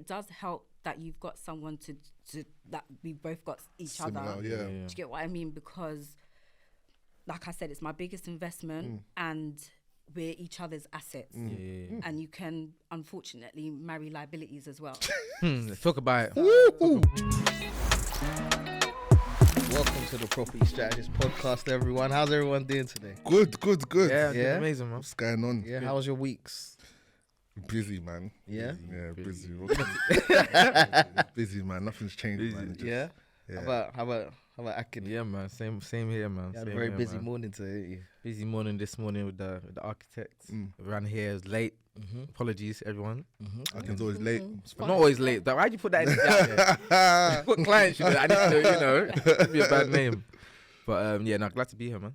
does help that you've got someone to that we both got each other. Yeah. Do you get what I mean? Because, like I said, it's my biggest investment, and we're each other's assets. And you can unfortunately marry liabilities as well. Let's talk about it. Welcome to the Property Strategist Podcast, everyone. How's everyone doing today? Good. Yeah, Yeah? amazing, man. What's going on? Yeah, how's your weeks? Busy, man. Yeah? Busy. Busy, man. Nothing's changed, man. Just- Yeah? Yeah. How about Akin? Yeah, man. Same here, man. You had a Same very here, busy man. morning today, didn't you? Busy morning this morning with the architects. Ran here, it was late. Apologies, everyone. Akin's always late. But not always late. Why'd you put that in there? What client should I need to, it'd be a bad name. But yeah, glad to be here, man.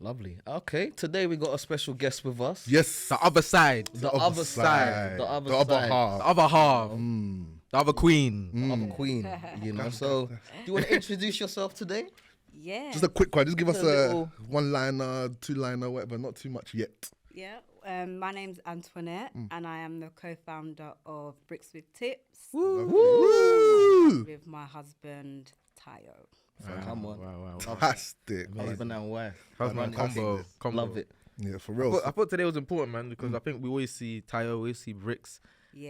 Lovely. Okay, today we got a special guest with us. Yes. The other side. The other side. The other half. The other half. The other queen. The other queen, you know. So, do you want to introduce yourself today? Yeah. Just a quick one. Just give us A little- a one-liner, two-liner, whatever. Not too much yet. Yeah. My name's Antoinette, and I am the co-founder of Brickzwithtipz Woo! with my husband Tayo. Come on. Wow. Fantastic. Husband and wife. Husband combo. Love it. Yeah, for real. I thought today was important, man, because I think we always see Tayo, we always see Bricks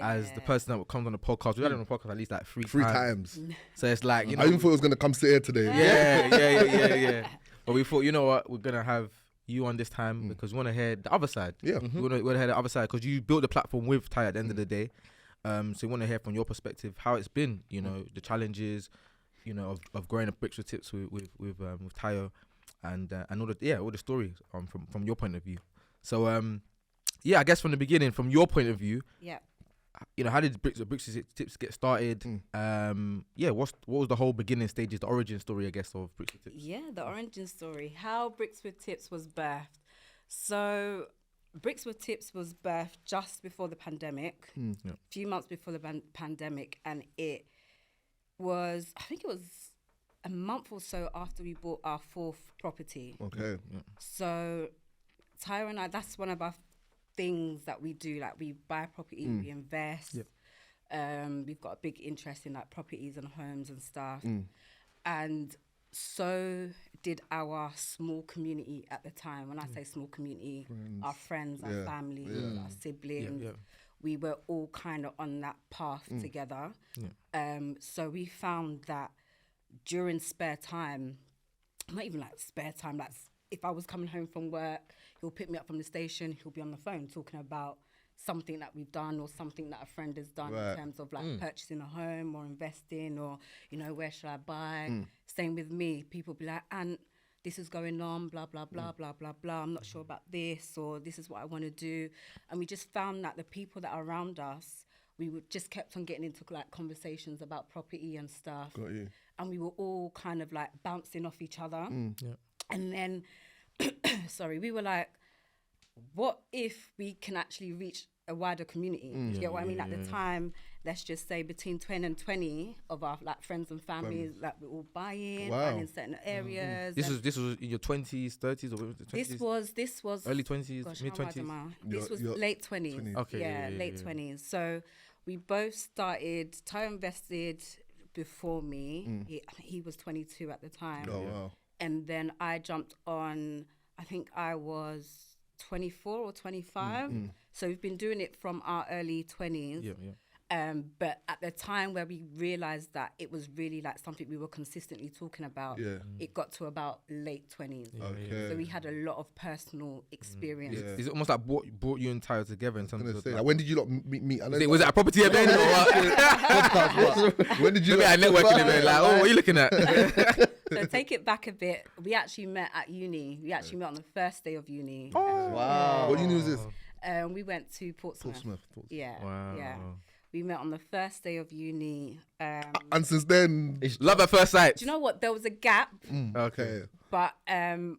as the person that comes on the podcast. We had him on the podcast at least like three times. So it's like, you know. I even thought it was going to come sit here today. Yeah. But we thought, you know what, we're going to have you on this time because we want to hear the other side. Yeah. We want to hear the other side because you built the platform with Tayo at the end of the day. So we want to hear from your perspective how it's been, you know, the challenges, you know, of growing up Brickzwithtipz with Tayo and all the stories from your point of view. So I guess from the beginning, from your point of view, Yeah. you know, how did Brickzwithtipz get started? What was the whole beginning stages, the origin story, I guess, of Brickzwithtipz? Yeah, the origin story, how Brickzwithtipz was birthed. So Brickzwithtipz was birthed just before the pandemic, a few months before the pandemic, and I think it was a month or so after we bought our fourth property. Okay. So Tyra and I, that's one of our things that we do. Like, we buy property, we invest. We've got a big interest in like properties and homes and stuff. And so did our small community at the time. When I say small community, our friends, our family, our siblings. We were all kind of on that path together. So we found that during spare time, not even like spare time, like if I was coming home from work, he'll pick me up from the station, he'll be on the phone talking about something that we've done or something that a friend has done in terms of like purchasing a home or investing or, you know, where should I buy? Same with me. People be like, and this is going on, blah, blah, blah, blah, blah, blah. I'm not sure about this, or this is what I want to do. And we just found that the people that are around us, we would just kept on getting into like conversations about property and stuff. Got you. And we were all kind of like bouncing off each other. And then, we were like, what if we can actually reach a wider community? Do you get what I mean? At the time, let's just say between 10 and 20 of our like friends and families, like we're all buying in certain areas. This was in your 20s, 30s, or what was it, 20s? This was early 20s, gosh, mid how old 20s. am I? This was late 20s. Okay, late 20s. So we both started. Ty invested before me. He was 22 at the time. Oh, wow. And then I jumped on, I think I was 24 or 25. So we've been doing it from our early 20s. But at the time where we realised that it was really like something we were consistently talking about, it got to about late 20s. Okay. So we had a lot of personal experience. Is it almost like brought you and Tayo together in terms of... Like, when did you lot meet? I know Was it a property event or what? when did you Maybe a networking event, like, what are you looking at? So take it back a bit. We actually met at uni. We actually met on the first day of uni. Wow. What uni was this? We went to Portsmouth. Yeah. Wow. Yeah. We met on the first day of uni. And since then, Love at first sight. Do you know what? There was a gap, Okay. but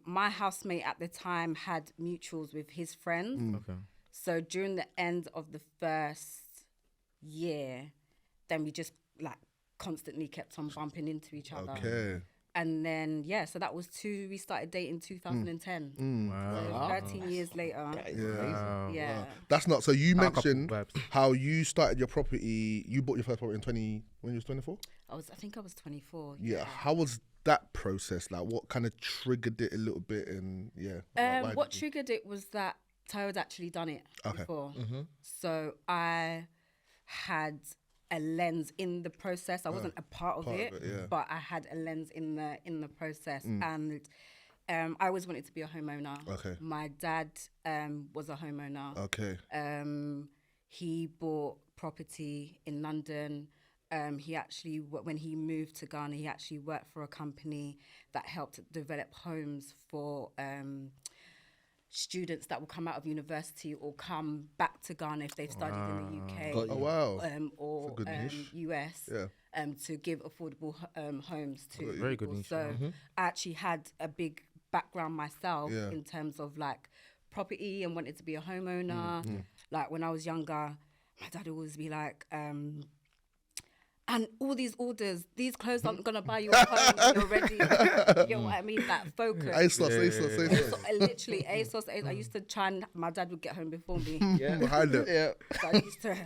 my housemate at the time had mutuals with his friends. Okay. So during the end of the first year, then we just like constantly kept on bumping into each other. okay. And then, so that was we started dating 2010. So 13 years later. That is amazing. Yeah. Wow. That's not. So you Our couple mentioned vibes. how you started your property. You bought your first property when you was 24. I think I was 24. Yeah. How was that process? Like, what kind of triggered it a little bit? And why What did you- triggered it was that Tyra had actually done it before. So I had a lens in the process. I wasn't a part of it, but I had a lens in the process. And I always wanted to be a homeowner. Okay. My dad was a homeowner. Okay. He bought property in London. He actually, when he moved to Ghana, he actually worked for a company that helped develop homes for students that will come out of university or come back to Ghana if they've studied in the UK. Oh wow. Or good niche. US. Yeah. To give affordable homes to Very good people. niche, So I actually had a big background myself Yeah. in terms of like property and wanted to be a homeowner. Like when I was younger, my dad would always be like, and all these orders, these clothes aren't gonna buy you a home when you're ready. You know what I mean? That focus. ASOS. Literally, ASOS. I used to try and my dad would get home before me. Yeah. Behind it. Yeah. So I used to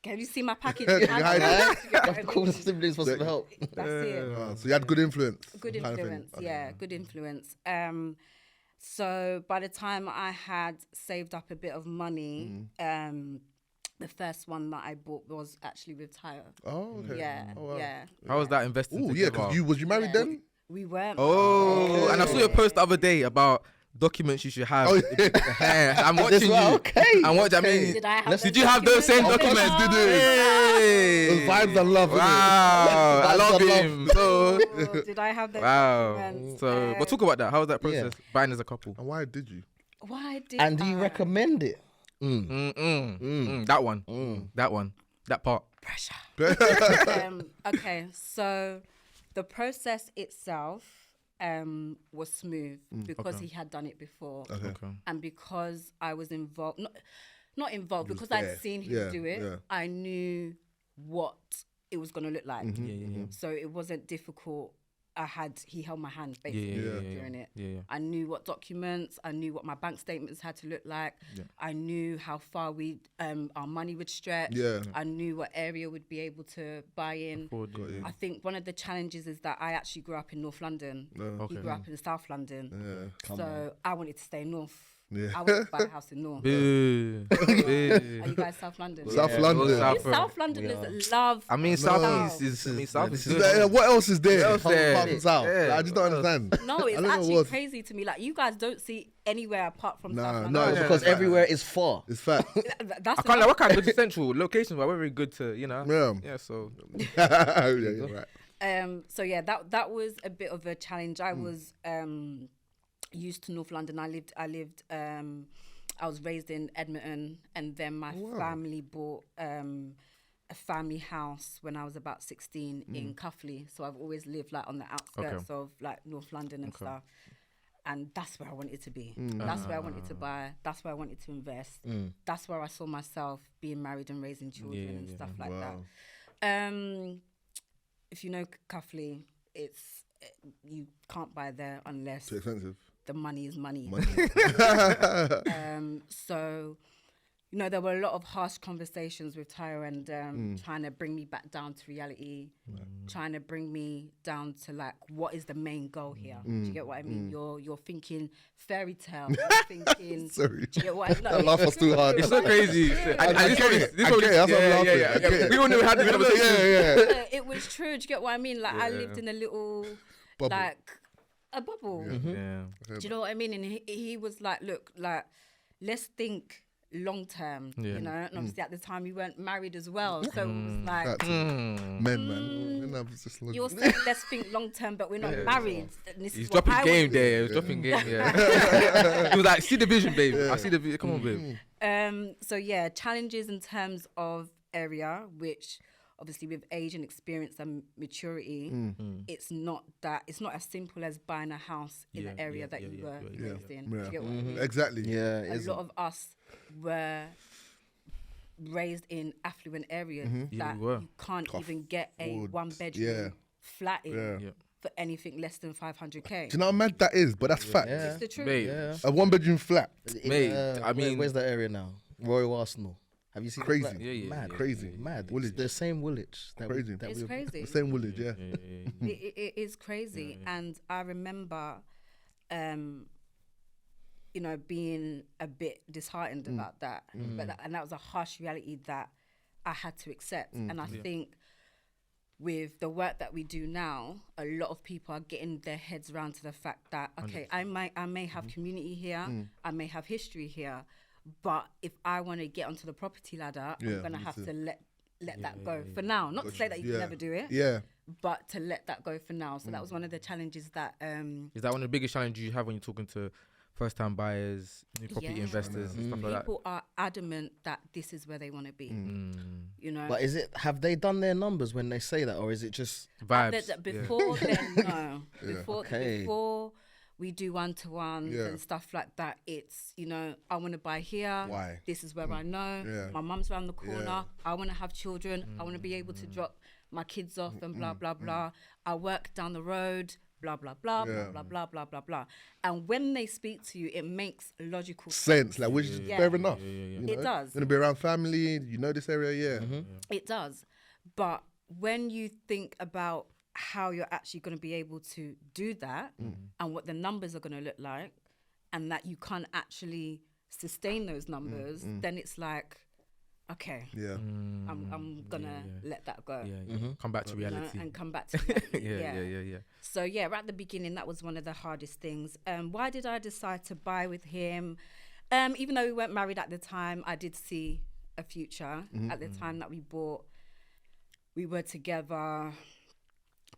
can you see my package behind me? Of course, siblings for some help. That's it. Wow. So you had good influence. Good kind of thing. influence, yeah, good influence. So by the time I had saved up a bit of money, the first one that I bought was actually with Tyra. Oh, okay. Yeah, Oh, wow. yeah. How was that investing? Oh, yeah, together? because was you married then? We weren't. Oh, and I saw your post the other day about documents you should have. Oh, Yeah, I'm watching well, you. okay, I'm watching. I mean, Did I have did you have those same documents? Did Oh, it? Hey. Those vibes I love. innit? Wow, I Vibes love I love. him. So, oh, did I have those wow. documents? So, but talk about that. How was that process? Buying as a couple. And why did you? Why did And do you I? recommend it? That one. That one. That part. Pressure. Okay, so the process itself was smooth because he had done it before, Okay. and because I was involved, not involved, was because there. I'd seen him Yeah, do it. yeah. I knew what it was going to look like. Yeah. So it wasn't difficult. He held my hand basically during it. Yeah. I knew what documents, I knew what my bank statements had to look like. Yeah. I knew how far our money would stretch. Yeah. I knew what area would be able to buy in. I think one of the challenges is that I actually grew up in North London. He grew up in South London. So I wanted to stay north. Yeah. I wanted to buy a house in North. Boo. Are you guys South London? South London. South- South Londoners love. I mean, South East is. South is Is good. there- what else is there? What else there? Apart from South? Yeah. Like, I just don't understand. No, I it's don't know actually what's- crazy to me. Like you guys don't see anywhere apart from South Nah, London. no, It's because everywhere is far. It's fact. That's I can't lie. What kind of central locations were very good to, you know? Yeah. Yeah. So. Yeah, you're right. So yeah, that was a bit of a challenge. I was used to North London. I was raised in Edmonton, and then my family bought a family house when I was about 16 in Cuffley. So I've always lived like on the outskirts of like North London and stuff. And that's where I wanted to be. That's where I wanted to buy. That's where I wanted to invest. That's where I saw myself being married and raising children and stuff like that. If you know Cuffley, you can't buy there unless Too expensive. the money is money. So, you know, there were a lot of harsh conversations with Tyra and trying to bring me back down to reality, trying to bring me down to like, what is the main goal here? Do you get what I mean? You're thinking fairy tale. You're thinking. Sorry. Do you get what I mean? That laugh was too hard. It's so crazy. I get it. That's what I'm laughing. We all knew we had the conversation. Yeah. It was true. Do you get what I mean? Like I lived in a little Bubble. like a bubble. Yeah. Do you know what I mean? And he was like, look, like, let's think long term, you know? And obviously at the time we weren't married as well. So it was like, That's men, man. And I was just like, you're saying let's think long term, but we're not married. And this He's is what dropping I game want. there. He was dropping game. Yeah. He was like, see the vision, babe. I see the vision. Come on, babe. So yeah, challenges in terms of area, which obviously with age and experience and maturity, it's not as simple as buying a house in the area that you were raised in. Do you get what I mean? Exactly. Yeah, A lot of us were raised in affluent areas that we were. you can't even get a afford. one bedroom Yeah. flatting Yeah. for anything less than 500k. Do you know how mad that is? But that's fact. Yeah. It's the truth. Mate, Yeah. A 1-bedroom flat. Mate, I mean- where's that area now? Royal Arsenal. Have you seen the Crazy. flat? Yeah, Mad. Crazy. Mad. Woolwich. It's the same Woolwich. Crazy. It's crazy. The same Woolwich, yeah. It is crazy. And I remember, you know, being a bit disheartened about that. And that was a harsh reality that I had to accept. And I think with the work that we do now, a lot of people are getting their heads around to the fact that, okay, I may have community here, I may have history here, but if I want to get onto the property ladder, I'm going to have to let that go for now. Not to say that you can never do it, but to let that go for now. So that was one of the challenges that... Is that one of the biggest challenges you have when you're talking to first-time buyers, new property investors and stuff like that? People are adamant that this is where they want to be, you know. But have they done their numbers when they say that, or is it just Vibes. Before then, no. Okay. Before we do one-to-ones and stuff like that, it's, you know, I want to buy here. Why? This is where I know. My mum's around the corner. I want to have children. I want to be able to drop my kids off and blah, blah, blah. I work down the road. Blah, blah, blah, blah, blah, blah, blah, blah, blah. And when they speak to you, it makes logical sense, like, which is fair enough. You know? It does. You're gonna be around family, you know this area, It does. But when you think about how you're actually going to be able to do that and what the numbers are going to look like and that you can't actually sustain those numbers, then it's like, okay, I'm gonna let that go. Come back to reality. You know, and come back to reality. yeah. So at the beginning, that was one of the hardest things. Why did I decide to buy with him? Even though we weren't married at the time, I did see a future. At the time that we bought, we were together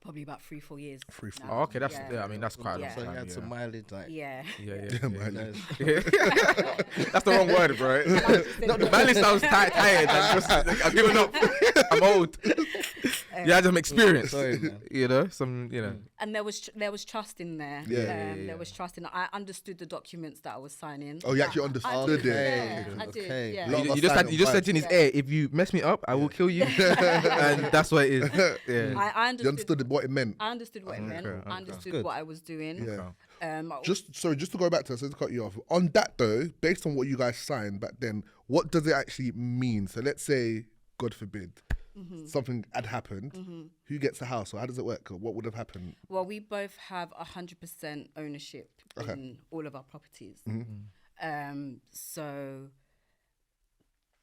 probably about 3-4 years. 3-4. Oh, okay, that's I mean that's quite a long so you time. had some mileage, like Yeah. Mileage. That's the wrong word, bro. No, the mileage sounds tired. I'm giving up. I'm old. You had some experience. Sorry, man. You know, some, you know. And there was trust in there. There was trust in. I understood the documents that I was signing. Oh, you actually understood it. I did. Okay. Yeah. Lot of us You sign on just said vibes. in his ear, if you mess me up, I will kill you. And that's what it is. Yeah. I You understood what it meant. I understood what it meant. okay. I understood Good. what I was doing. Yeah. Just to go back to, so to cut you off, on that though, based on what you guys signed back then, what does it actually mean? So let's say, God forbid, something had happened. Who gets the house, or how does it work? Or what would have happened? Well, we both have 100% ownership in all of our properties. So,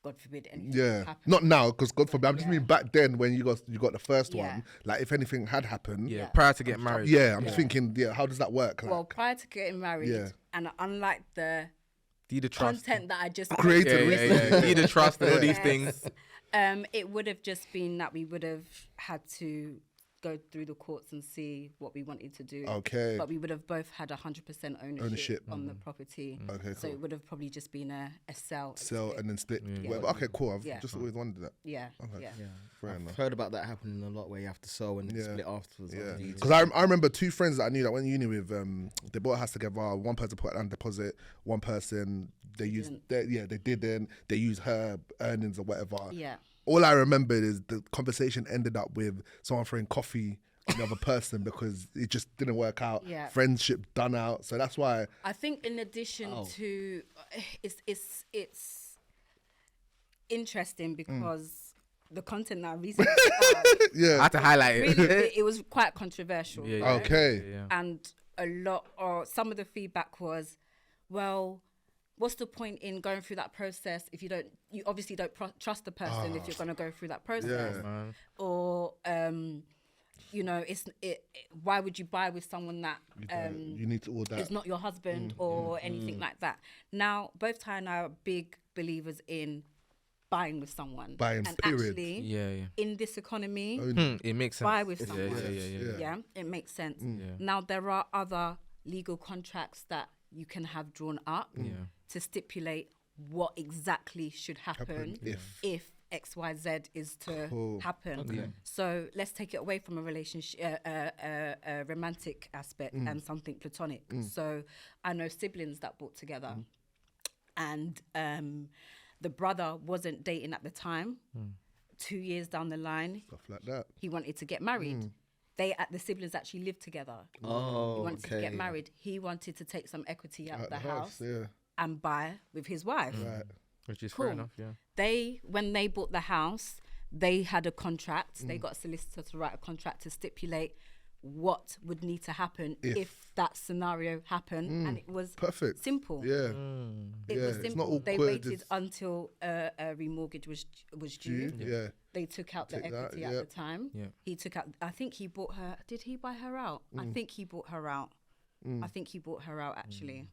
God forbid anything happen. Not now, because God forbid. I'm just meaning back then when you got the first one. Like if anything had happened. Yeah, prior to getting married. Yeah, I'm thinking. Yeah, how does that work? Like, Well, prior to getting married, and unlike the Deed of trust. content that I just created. Deed of trust and all these things. it would have just been that we would have had to go through the courts and see what we wanted to do. Okay. But we would have both had 100% ownership on the property. Okay, So cool. it would have probably just been a sell. Sell and then split. Whatever. Okay, cool. I've just always wondered that. Yeah. Okay. Yeah. Fair I've enough. heard about that happening a lot, where you have to sell and split afterwards. Yeah, on deeds. because I remember 2 friends that I knew that went to uni with. They bought a house together. One person put down deposit. One person they didn't. They used her earnings or whatever. Yeah. All I remembered is the conversation ended up with someone throwing coffee on the other person because it just didn't work out. Yeah. Friendship done out. So that's why. I think in addition to it's interesting because the content that I recently found, I had to highlight it. really, it was quite controversial. Yeah, right? Okay. Yeah. And some of the feedback was, well, what's the point in going through that process if you obviously don't trust the person if you're going to go through that process, Man. or why would you buy with someone that You need to all that. is not your husband or anything like that? Now, both Ty and I are big believers in buying with someone. Buying, and period. actually, Yeah. in this economy, It makes sense. buy with someone. Yeah. Yeah, it makes sense. Yeah. Now, there are other legal contracts that you can have drawn up to stipulate what exactly should happen if XYZ is to happen. Okay. So let's take it away from a relationship, a romantic aspect and something platonic. So I know siblings that bought together, and the brother wasn't dating at the time. 2 years down the line, Stuff like that. he wanted to get married. the siblings actually lived together. Oh, He wanted okay. to get married. He wanted to take some equity out of the house Yeah. and buy with his wife. Right. Which is Cool. fair enough, yeah. When they bought the house, they had a contract. They got a solicitor to write a contract to stipulate what would need to happen if that scenario happened, and it was Perfect. simple. Yeah. It Yeah, was it's simple. not They awkward, waited it's- until a remortgage was due. Yeah. They took out the Take that, equity at the time. Yeah. He took out. I think he bought her. Did he buy her out? I think he bought her out. I think he bought her out actually,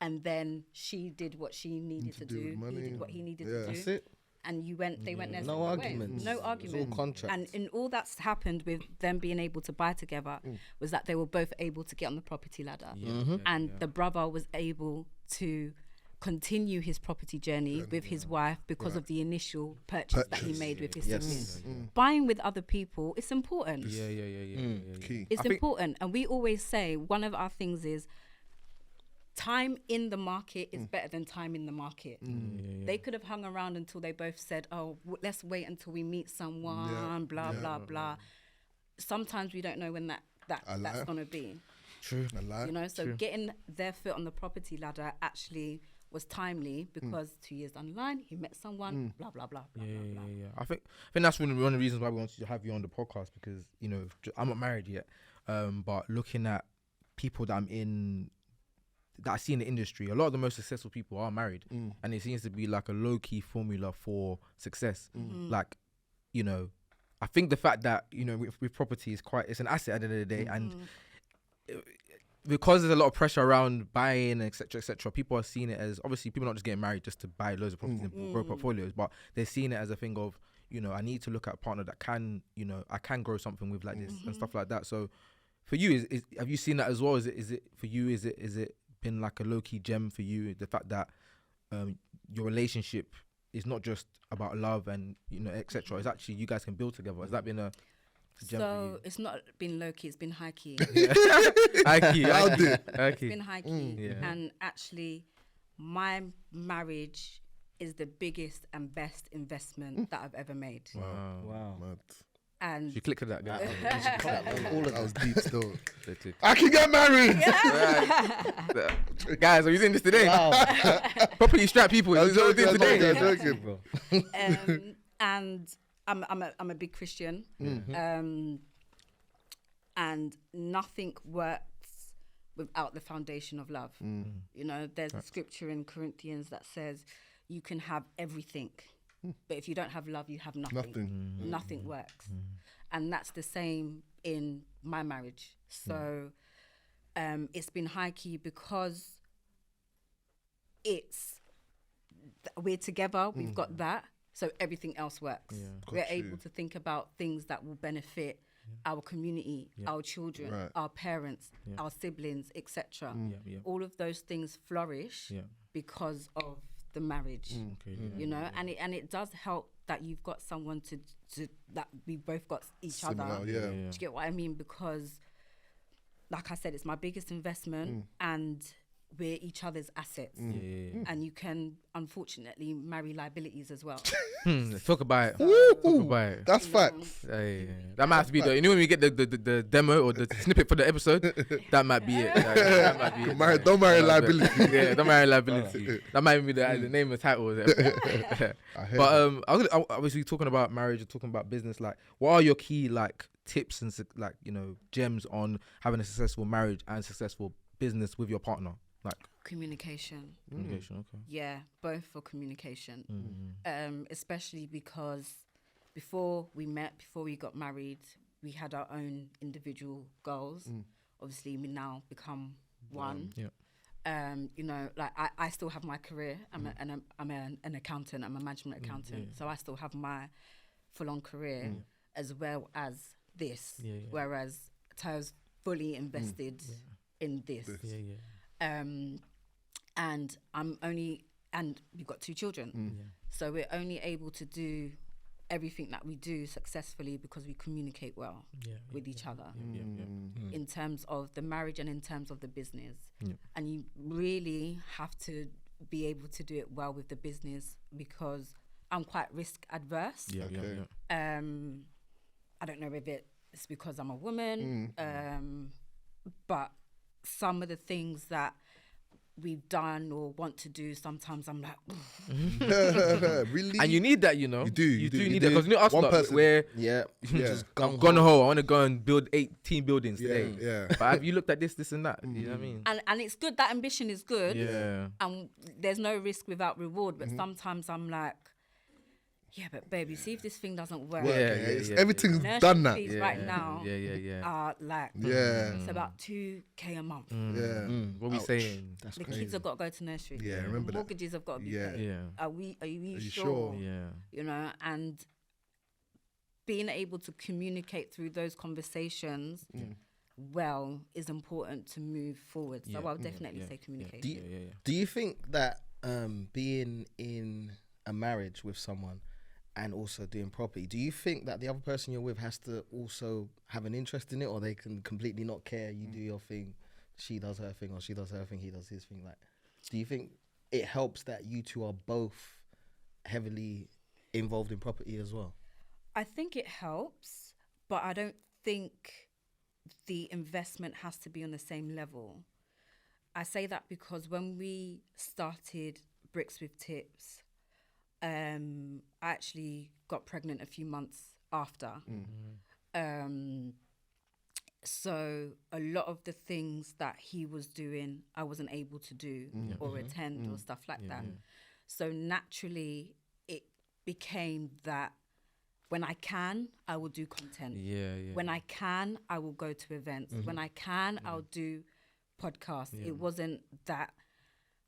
and then she did what she needed to do with do. money. He did what he needed Yeah. to do. That's it. And they went their No separate ways. arguments. No It's all arguments. contract. And in all that's happened with them being able to buy together was that they were both able to get on the property ladder. And the brother was able to continue his property journey with his wife because of the initial purchase that he made with his siblings. Buying with other people, it's important. Yeah. Key. It's important. And we always say one of our things is time in the market is better than time in the market. They could have hung around until they both said, oh, let's wait until we meet someone, blah, blah, blah. Sometimes we don't know when that's going to be. True. I like. You know, so getting their foot on the property ladder actually was timely because 2 years down the line, he met someone, blah, blah, blah, blah, blah, blah. Yeah. I think that's one of the reasons why we wanted to have you on the podcast, because, you know, I'm not married yet, but looking at people that I see in the industry, a lot of the most successful people are married, and it seems to be like a low-key formula for success. Like, you know, I think the fact that, you know, with property it's an asset at the end of the day, and because there's a lot of pressure around buying, etc., people are seeing it as, obviously people are not just getting married just to buy loads of properties and grow portfolios, but they're seeing it as a thing of, you know, I need to look at a partner that can, you know, I can grow something with like this and stuff like that. So for you, have you seen that as well? Is it for you? Is it been like a low-key gem for you, the fact that your relationship is not just about love and, you know, etc. It's actually you guys can build together. Has that been a gem for So you? it's not been low-key, it's been high-key. High-key. It's been high-key. Yeah. And actually, my marriage is the biggest and best investment that I've ever made. Wow. Mad. And You clicked to that, guys. All of That was that. deep still. They clicked. I can get married. Guys, are you doing this today? Properly strapped people. I'm Is that what we're doing joking, today? I'm joking. and I'm a big Christian, and nothing works without the foundation of love. You know, there's a scripture in Corinthians that says you can have everything, but if you don't have love, you have nothing. Nothing works, and that's the same in my marriage. So it's been high key because we're together, we've got that, so everything else works. We're Got able you. to think about things that will benefit our community, our children, Right. our parents, our siblings, etc. Yeah. All of those things flourish because of the marriage. You know, and it does help that you've got someone to that we both got each other. Similar, yeah. Do you get what I mean? Because, like I said, it's my biggest investment, and we're each other's assets. And you can, unfortunately, marry liabilities as well. Talk about it. Talk about it. That's facts. Yeah. That might have to be the. You know when we get the demo or the snippet for the episode, that might be it. That might be it. Don't marry liability. Yeah, don't marry liability. That might even be the name of the title. Of the episode. I hear But I was obviously talking about marriage and talking about business. Like, what are your key like tips and like, you know, gems on having a successful marriage and successful business with your partner? Like Communication. communication. Okay. Yeah, both for communication. Especially because before we got married, we had our own individual goals. Obviously, we now become one. Yeah. You know, like I still have my career. I'm an accountant. I'm a management accountant. So I still have my full-on career as well as this. Whereas Tayo's fully invested in this. And we've got 2 children. So we're only able to do everything that we do successfully because we communicate well with each other in terms of the marriage and in terms of the business. And you really have to be able to do it well with the business because I'm quite risk adverse. Yeah. I don't know if it's because I'm a woman. But some of the things that we've done or want to do, sometimes I'm like, Really? And you need that, you know. You do, You you need do. that because you know us One lot, person- where Yeah. Just I'm gung gonna ho. I want to go and build 18 buildings Yeah, today. yeah. But have you looked at this and that? You know what I mean? and it's good. That ambition is good. Yeah. And there's no risk without reward. But sometimes I'm like, yeah, but baby, see if this thing doesn't work. Everything's Nursery done that. fees right now Yeah. are like, Yeah. it's about 2K a month. Yeah. What we saying? That's The crazy. kids have got to go to nursery. Yeah, The remember that. mortgages have got to be Yeah. paid. Yeah. Are you you sure? sure? Yeah. You know, and being able to communicate through those conversations well is important to move forward. So Yeah. I'll definitely say Do communication. you, do you think that being in a marriage with someone and also doing property, do you think that the other person you're with has to also have an interest in it, or they can completely not care? You do your thing, she does her thing, or she does her thing, he does his thing. Like, do you think it helps that you two are both heavily involved in property as well? I think it helps, but I don't think the investment has to be on the same level. I say that because when we started Brickzwithtipz, I actually got pregnant a few months after. So a lot of the things that he was doing, I wasn't able to do or attend or stuff like that. So naturally, it became that when I can, I will do content. Yeah. When I can, I will go to events. When I can, I'll do podcasts. It wasn't that,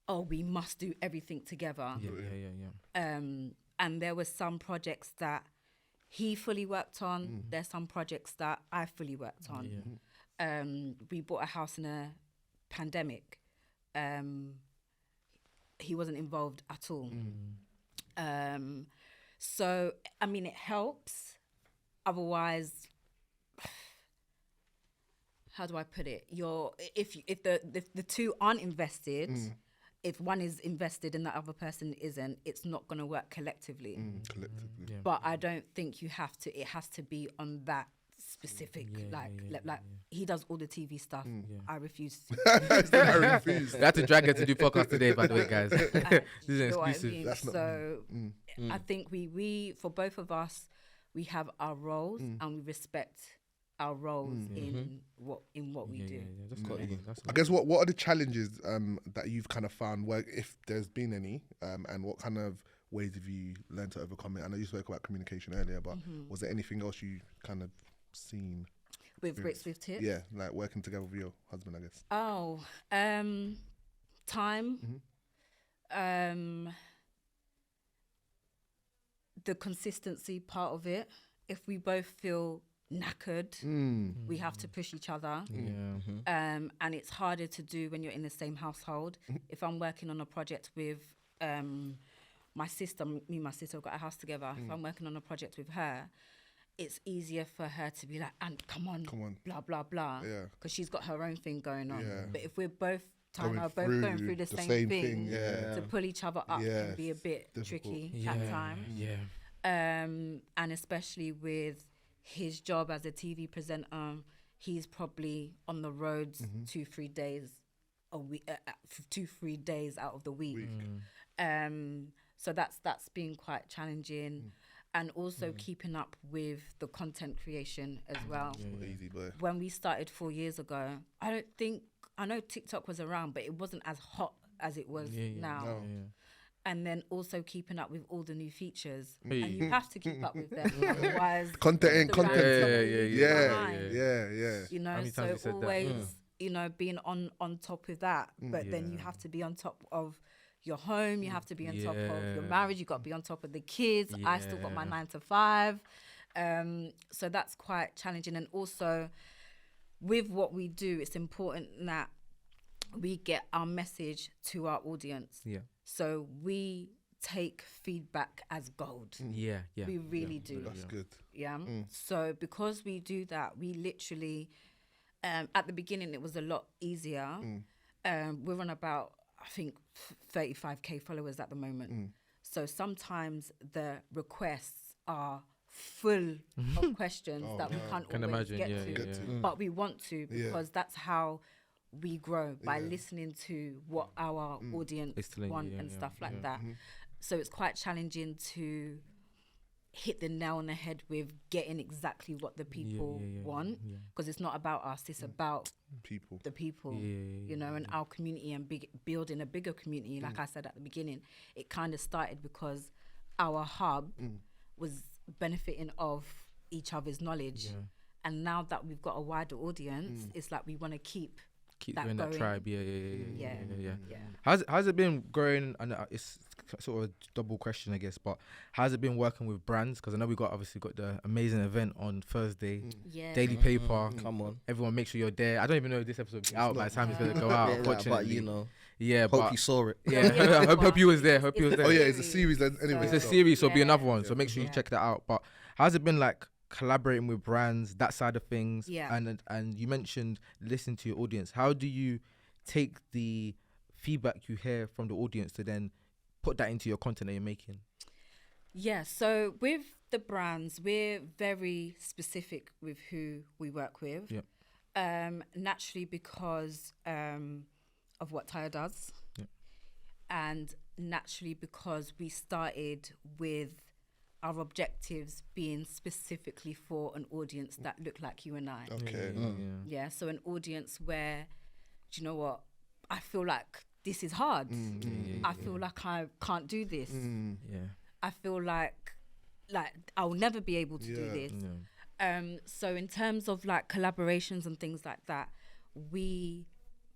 oh, we must do everything together. Yeah. And there were some projects that he fully worked on. There's some projects that I fully worked on. We bought a house in a pandemic. He wasn't involved at all. So, I mean, it helps. Otherwise, how do I put it? If the two aren't invested, if one is invested and the other person isn't, it's not going to work collectively. Collectively. But I don't think you have to. It has to be on that specific. He does all the TV stuff. I refuse. I refuse. We had to drag her to do podcast today, by the way, guys. This is an You know what I exclusive. mean? That's not- So I think we for both of us, we have our roles and we respect our roles in what we do. That's got you. That's I guess what are the challenges that you've kind of found, where if there's been any, and what kind of ways have you learned to overcome it? I know you spoke about communication earlier, but was there anything else you kind of seen With Brickzwithtipz? Yeah, like working together with your husband, I guess. Oh, time. The consistency part of it. If we both feel knackered, we have to push each other. And it's harder to do when you're in the same household. If I'm working on a project with my sister, me and my sister have got a house together. If I'm working on a project with her, it's easier for her to be like, and come on, blah, blah, blah. Because she's got her own thing going on. But if we're both going through the same thing, to pull each other up can be a bit tricky at times. And especially with his job as a TV presenter, he's probably on the roads 2-3 days a week, 2-3 days out of the week. So that's been quite challenging. And also keeping up with the content creation as well. Not easy, boy. When we started 4 years ago, I know TikTok was around, but it wasn't as hot as it was now. And then also keeping up with all the new features. And you have to keep up with them, otherwise Content ain't content. Yeah. You know, so always, you know, being on top of that. But then you have to be on top of your home, you have to be on top of your marriage, you got to be on top of the kids. I still got my 9 to 5. So that's quite challenging. And also with what we do, it's important that we get our message to our audience. So we take feedback as gold. We really do. That's good. So because we do that, we literally, at the beginning it was a lot easier. We're on about, I think, 35k followers at the moment. So sometimes the requests are full of questions that we can't Can always imagine, get yeah, to, yeah, yeah. but we want to, because that's how we grow, by Yeah. listening to what our audience It's telling you, want yeah, and yeah, stuff like yeah. that. So it's quite challenging to hit the nail on the head with getting exactly what the people want, because it's not about us, it's about People. the people, you know, and our community, and building a bigger community. Like I said at the beginning, it kind of started because our hub was benefiting of each other's knowledge, and now that we've got a wider audience, it's like we want to keep that doing that going. tribe. Yeah. Yeah. How's it been growing? And it's sort of a double question, I guess. But how's it been working with brands? Because I know we obviously got the amazing event on Thursday. Yeah. Daily Paper. Come on. Everyone, make sure you're there. I don't even know if this episode will be out by the time it's gonna go out. Yeah, Unfortunately, but you know, yeah. hope But you saw it. yeah, I hope you was there. Hope you was there. Oh yeah, it's a series. Anyway, It's a so- series, so it'll be Yeah. another one. So make sure you check that out. But how's it been like collaborating with brands, that side of things? Yeah. And you mentioned listening to your audience. How do you take the feedback you hear from the audience to then put that into your content that you're making? Yeah, so with the brands, we're very specific with who we work with. Yep. Naturally, because of what Tyre does. Yep. And naturally, because we started with our objectives being specifically for an audience that look like you and I. Okay. Yeah, so an audience where, do you know what, I feel like this is hard. I feel like I can't do this. Yeah. I feel like I'll never be able to do this. So in terms of like collaborations and things like that, we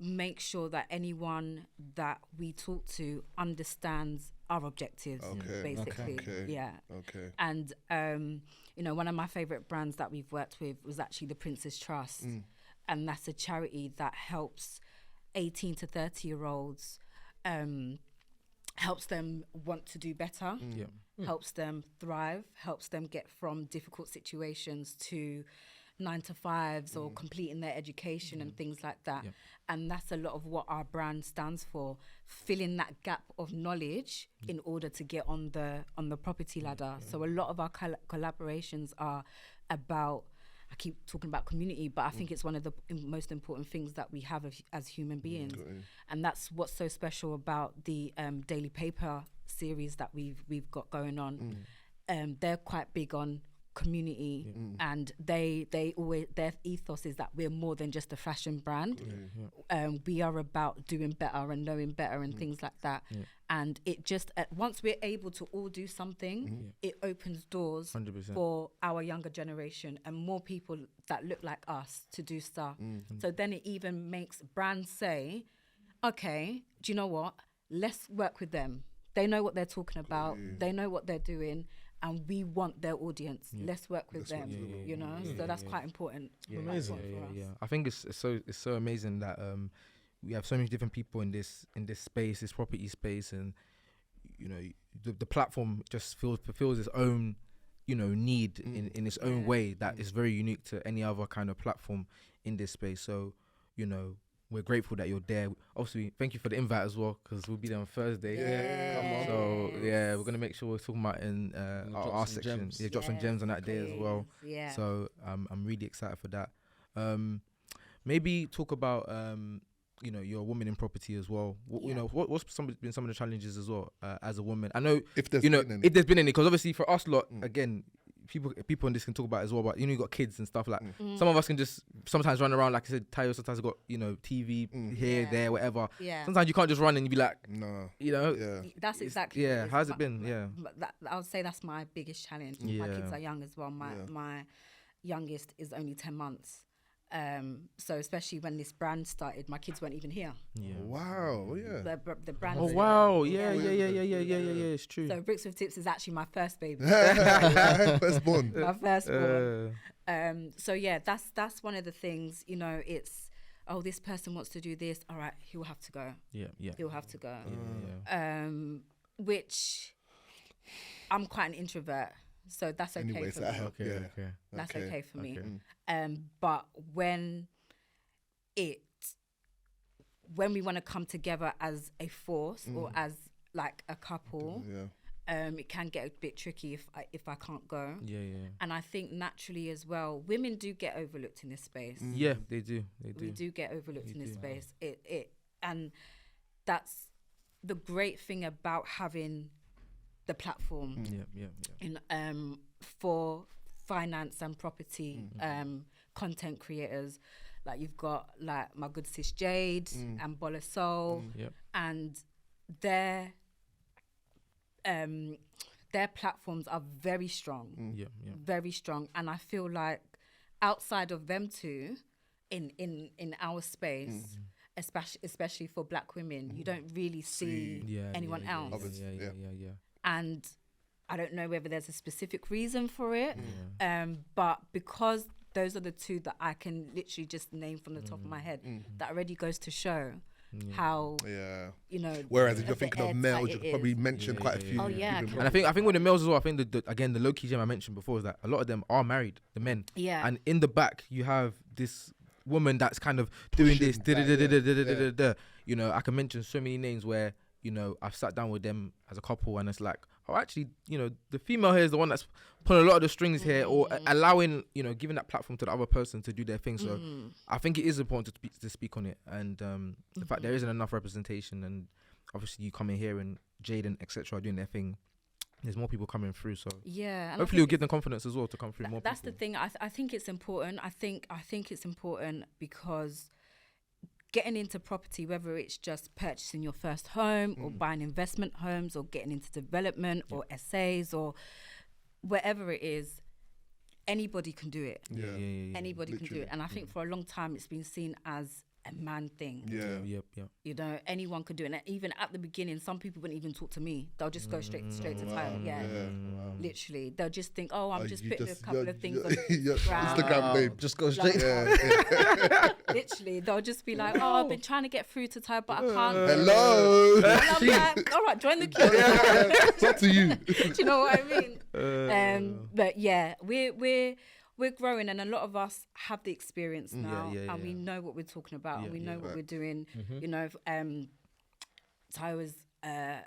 make sure that anyone that we talk to understands our objectives, basically. Yeah. Okay. And you know, one of my favorite brands that we've worked with was actually the Prince's Trust, and that's a charity that helps 18 to 30-year-olds, helps them want to do better, helps them thrive, helps them get from difficult situations to 9-to-5s or completing their education and things like that. And that's a lot of what our brand stands for, filling that gap of knowledge in order to get on the property ladder. So a lot of our collaborations are about, I keep talking about community, but I think it's one of the most important things that we have as human beings. And that's what's so special about the Daily Paper series that we've got going on. They're quite big on community, and they always, their ethos is that we're more than just a fashion brand. We are about doing better and knowing better and things like that. And it just, once we're able to all do something, it opens doors 100%. for our younger generation and more people that look like us to do stuff. So then it even makes brands say, okay, do you know what? Let's work with them. They know what they're talking about. They know what they're doing. And we want their audience. Let's work with them, you know? So that's quite important. Amazing. I think it's so amazing that we have so many different people in this space, this property space, and you know the platform just fulfills its own, you know, need in its own way that is very unique to any other kind of platform in this space. So, you know, we're grateful that you're there. Obviously, thank you for the invite as well, because we'll be there on Thursday. Come on. So yeah, we're gonna make sure we're talking about in our some section. gems. Yeah, drop some gems on that day as well. Yeah. So I'm really excited for that. Maybe talk about you know, you're a woman in property as well. You know, what's been some of the challenges as well as a woman? I know If there's you know been any. if there's been any, because obviously for us lot again. People in this can talk about it as well, but you know, you got kids and stuff like. Some of us can just sometimes run around, like I said, Tayo sometimes got, you know, TV here, there, whatever. Yeah. Sometimes you can't just run and you be like, No. you know. Yeah. That's exactly. Yeah, what how's is. it been? Yeah. But I would say that's my biggest challenge. My kids are young as well. My youngest is only 10 months. So especially when this brand started, my kids weren't even here. Wow. Oh, yeah. The brand. Oh wow! Yeah. It's true. So Brickzwithtipz is actually my first baby. Firstborn. My firstborn. So yeah, that's one of the things. You know, it's this person wants to do this. All right, he'll have to go. Yeah. He'll have to go. Which I'm quite an introvert. So that's okay Anyway, for so me. Okay. That's okay for me. Okay. But when we want to come together as a force or as like a couple, it can get a bit tricky if I can't go. Yeah. And I think naturally as well, women do get overlooked in this space. Yeah, they do. We do get overlooked We in this do. space. And that's the great thing about having the platform Yeah. in for finance and property content creators. Like you've got like my good sis Jade and Bola Soul, Yep. and their platforms are very strong, Yeah. very strong. And I feel like outside of them two, in our space, especially for Black women, you don't really see anyone else. Yeah. And I don't know whether there's a specific reason for it, but because those are the two that I can literally just name from the top of my head, that already goes to show how, you know. Whereas if you're the thinking of airtight males, it you've is. probably mentioned quite a few. Oh, yeah. people. And I think with the males as well, I think again the low key gem I mentioned before is that a lot of them are married, the men. Yeah. And in the back you have this woman that's kind of doing this. You know, I can mention so many names where, you know, I've sat down with them as a couple and it's like, oh, actually, you know, the female here is the one that's pulling a lot of the strings here, or allowing, you know, giving that platform to the other person to do their thing. So I think it is important to speak on it. And the fact there isn't enough representation, and obviously you come in here and Jade and etc. are doing their thing. There's more people coming through, so Yeah, and hopefully you'll give them confidence as well to come through more. that's people. the thing. I think it's important. I think it's important because getting into property, whether it's just purchasing your first home or buying investment homes or getting into development or essays or whatever it is, anybody can do it. Yeah. Anybody can do Literally. it. And I think for a long time it's been seen as a man thing. Yeah. Yep. You know, anyone could do it. And even at the beginning, some people wouldn't even talk to me. They'll just go straight to Tyler. Yeah. Wow. Literally. They'll just think, oh, I'm just you putting a couple your- of things your- on your Instagram. Instagram babe. Just go straight. Literally, they'll just be like, oh, I've been trying to get through to Ty, but I can't. Hello. And I'm like, all right, join the queue. It's up to you. Do you know what I mean? But yeah, we're growing, and a lot of us have the experience now, and we know what we're talking about, and we know what we're doing. You know, Ty was a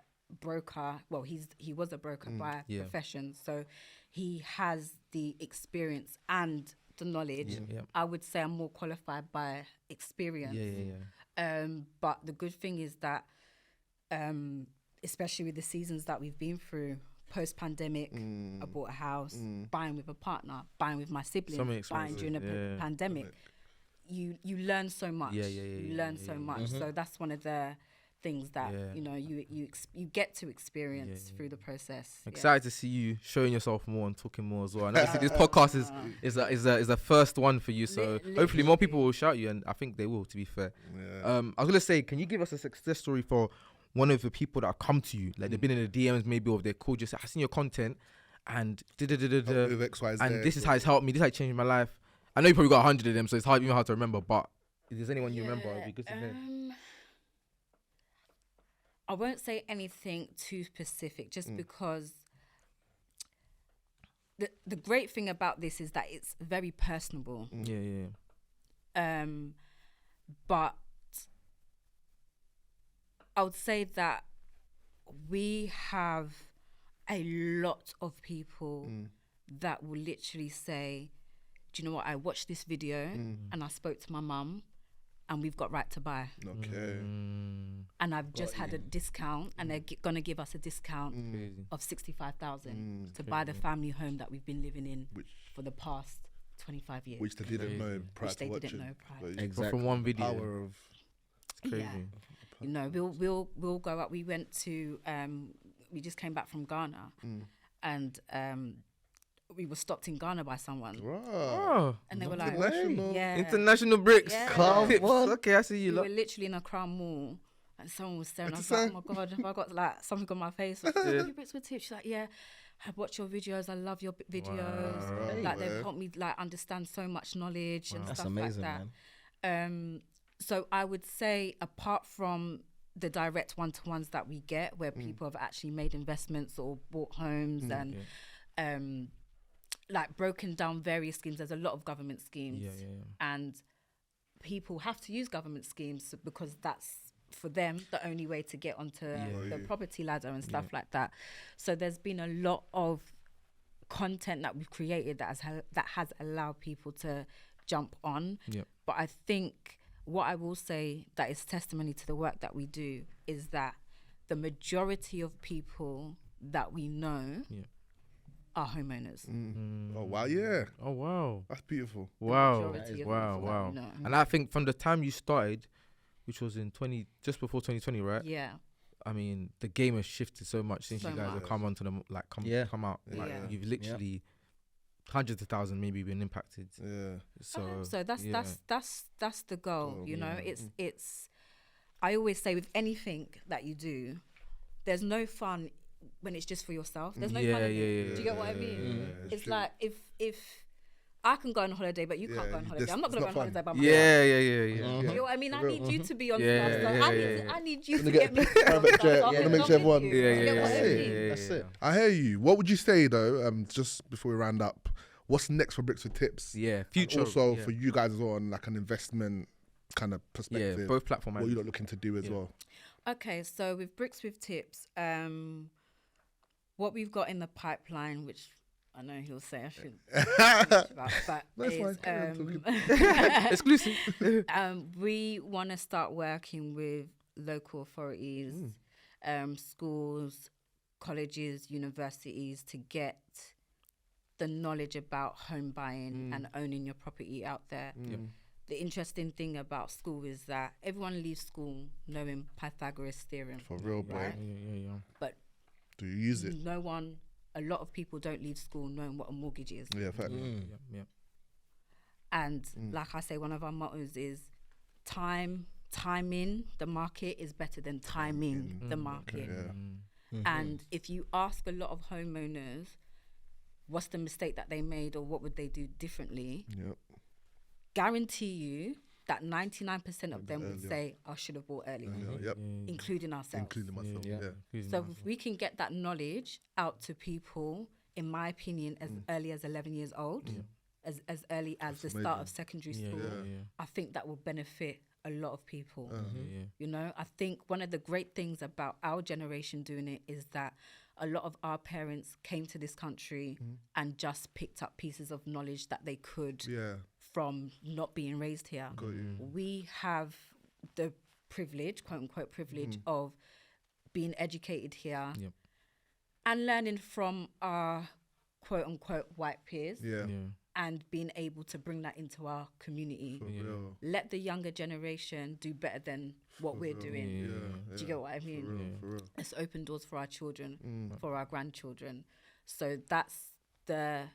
broker. Well, he was a broker by profession, so he has the experience and the knowledge. I would say I'm more qualified by experience. But the good thing is that, especially with the seasons that we've been through, post-pandemic, I bought a house, buying with a partner, buying with my siblings, buying during a pandemic. You learn so much. You learn so much. So that's one of the things that you know you get to experience through the process. Excited to see you showing yourself more and talking more as well. And obviously this podcast is a first one for you, so hopefully more people will shout you, and I think they will, to be fair. I was gonna say, can you give us a success story for one of the people that have come to you, like they've been in the DMs maybe, or they've called you, say, I've seen your content and With XYZ, and this is how it's helped me, this is how it changed my life. I know you probably got 100 of them, so it's even hard to remember, but if there's anyone you remember, it'd be good to hear. I won't say anything too specific, just because the great thing about this is that it's very personable. But I would say that we have a lot of people that will literally say, do you know what, I watched this video and I spoke to my mum and we've got right to buy. Okay. And I've just had a discount, and they're going to give us a discount of 65,000 to buy the family home that we've been living in for the past 25 years. Which they didn't know prior Which to they watching. didn't know prior. So Exactly. From one video. power of It's crazy. Yeah. You know, we'll go up. We went to we just came back from Ghana, and we were stopped in Ghana by someone, Oh, and they were like, International. yeah, international bricks. Yeah. Come Tips. on. Okay, I see you. we Lot. were literally in a Crown Mall, and someone was staring. I was What's like, that? oh my god, have I got like something on my face? I was like, you Brickzwithtipz? She's like, yeah, I watch your videos. I love your videos. Wow. Like they've Wow. helped me like understand so much knowledge and That's stuff amazing, like that. So I would say, apart from the direct one-to-ones that we get, where people have actually made investments or bought homes and like broken down various schemes. There's a lot of government schemes, and people have to use government schemes because that's for them the only way to get onto the property ladder and stuff Yeah. like that. So there's been a lot of content that we've created that has allowed people to jump on. Yep. But I think what I will say that is testimony to the work that we do is that the majority of people that we know are homeowners. Oh wow, yeah, Oh wow. that's beautiful. Wow. majority of Wow. people that Wow. we know. And I think from the time you started, which was in just before 2020, right? Yeah. I mean, the game has shifted so much since So you guys have much. come onto them, come out. Like, Yeah. you've literally hundreds of thousands maybe been impacted. Yeah, So that's the goal. Oh, You know, yeah. it's. I always say with anything that you do, there's no fun when it's just for yourself. There's no fun in it. Do you get what I mean? yeah, It's like if I can go on holiday, but you can't go on holiday. I'm not gonna go on holiday by myself. Yeah. You know what I mean? I need you to be on Yeah, stuff. So yeah, I need you to Gonna get get me to private stuff, jet, so I gonna can make come sure with everyone- you. Do you get what I mean? That's it. I hear you. What would you say though? Just before we round up, what's next for Bricks with Tips? Yeah. And Future. also yeah. for you guys as well, on like an investment kind of perspective. Yeah, both platform. What you're looking to do as well. Okay, so with Bricks with Tips, what we've got in the pipeline, which I know he'll say I shouldn't finish about, but That's is, fine, carry on Exclusive. we want to start working with local authorities, schools, colleges, universities to get the knowledge about home buying and owning your property out there. The interesting thing about school is that everyone leaves school knowing Pythagoras theorem. For real, boy. Right? Yeah. But Do you use it? a lot of people don't leave school knowing what a mortgage is. Yeah, fact. Yeah. And like I say, one of our mottos is timing the market is better than timing the market. Yeah. And if you ask a lot of homeowners what's the mistake that they made or what would they do differently, Yep. guarantee you that 99% of them would Earlier. say, I should have bought earlier, Yep. including ourselves. Including myself. Yeah. So if we can get that knowledge out to people, in my opinion, as early as 11 years old, as early as the start of secondary school, I think that will benefit a lot of people. You know, I think one of the great things about our generation doing it is that a lot of our parents came to this country and just picked up pieces of knowledge that they could Yeah. from not being raised here. Got you. We have the privilege, quote unquote privilege, of being educated here and learning from our quote unquote white peers Yeah. and being able to bring that into our community. For real. Let the younger generation do better than what we're doing. Yeah. Do you get what I mean? For real. Let's open doors for our children, for our grandchildren. So that's the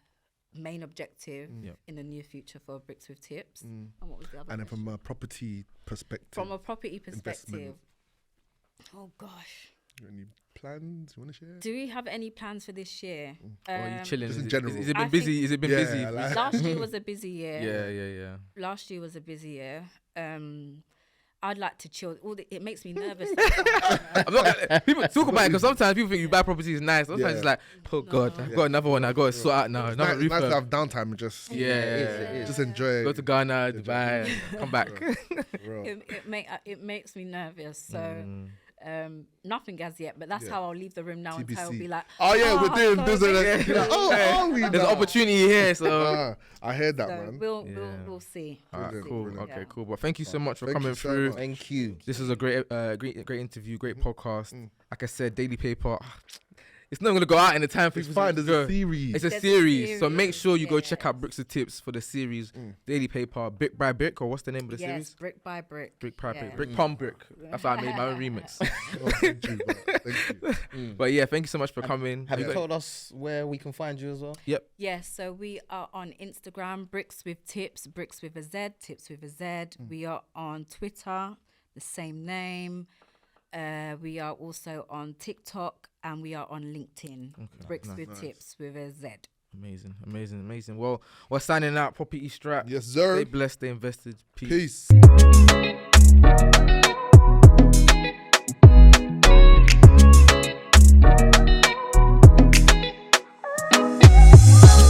main objective in the near future for Bricks with Tips. And what was the other And then question? from a property perspective. From a property perspective, investment. oh gosh, Any plans you want to share? do we have any plans for this year? Or are you chilling? Just in Is general. it I been busy? think- Is it been Yeah, busy? like- Last year was a busy year. Yeah. Last year was a busy year. I'd like to chill. It makes me nervous. I'm not gonna, people talk about it because sometimes people think you buy property is nice. Sometimes Yeah. it's like, oh God, I've got another one. I got to sort out now. It's Another nice, nice to refurb. have downtime and just just enjoy Go it. to Ghana, Dubai, come back. For real. it makes me nervous. So nothing as yet, but that's how I'll leave the room now and I'll TBC. be like, Oh yeah, we're doing so this and that. You're like, oh, are we There's now? opportunity here, so. I heard that, So man. we'll see. Alright, Brilliant, cool. brilliant. Okay, cool. But thank you so much for Thank coming you so through. much. Thank you. This is a great interview, great podcast. Like I said, Daily Paper. It's not going to go out in the time for It's people fine. to There's a go. series. It's a There's a series, so make series, sure you go yeah. check out Bricks with Tips for the series. Daily Paper, Brick by Brick, or what's the name of the Yes, series? brick by brick. Brick by Yeah. Brick, Brick Palm Brick. That's how I made my own remix. Oh, thank you, man. Thank you. But yeah, thank you so much for coming. Have you got- told us where we can find you as well? Yes, so we are on Instagram, Bricks with Tips, Bricks with a Z, Tips with a Z. We are on Twitter, the same name. We are also on TikTok and we are on LinkedIn. Bricks with Tips with a Z. Amazing. Well, we're signing out. Property Strap. Yes, sir. Stay blessed, stay invested. Peace. Peace.